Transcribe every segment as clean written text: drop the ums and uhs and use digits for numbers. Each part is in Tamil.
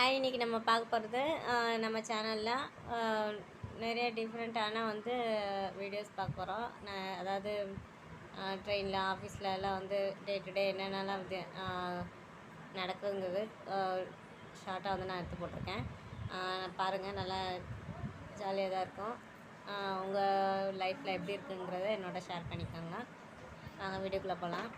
ஹாய், இன்றைக்கி நம்ம பார்க்க போகிறது நம்ம சேனலில் நிறைய டிஃப்ரெண்ட்டான வீடியோஸ் பார்க்க போகிறோம். அதாவது ட்ரெயினில் ஆஃபீஸில் எல்லாம் டே டு டே என்னென்னலாம் நடக்குங்கிறது ஷார்ட்டாக நான் எடுத்து போட்டிருக்கேன். பாருங்கள், நல்லா ஜாலியாக தான் இருக்கும். உங்கள் லைஃப்பில் எப்படி இருக்குங்கிறத என்னோட ஷேர் பண்ணிக்கோங்க. நாங்கள் வீடியோக்குள்ளே போகலாம்.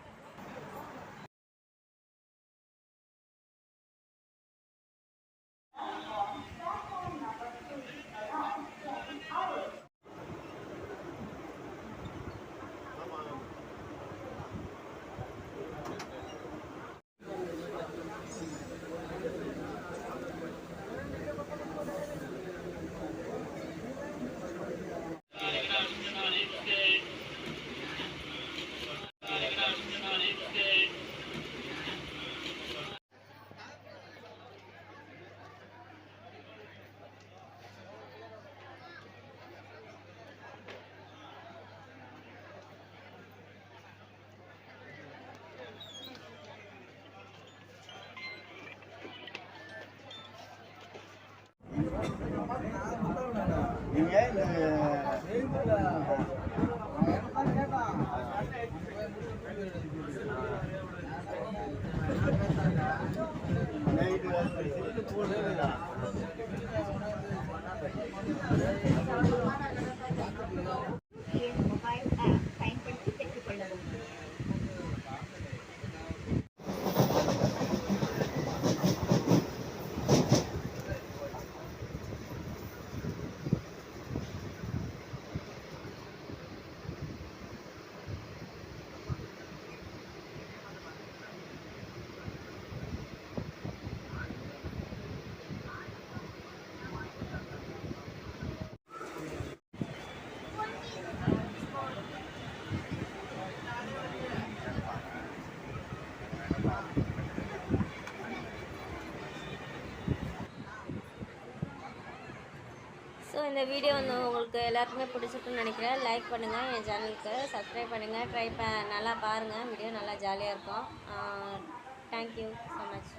இந்த வீடியோ உங்களுக்கு எல்லாருக்குமே பிடிச்சிருக்குன்னு நினைக்கிறேன். லைக் பண்ணுங்கள், என் சேனலுக்கு சப்ஸ்கிரைப் பண்ணுங்கள். நல்லா பாருங்கள், வீடியோ நல்லா ஜாலியாக இருக்கும். Thank you so much.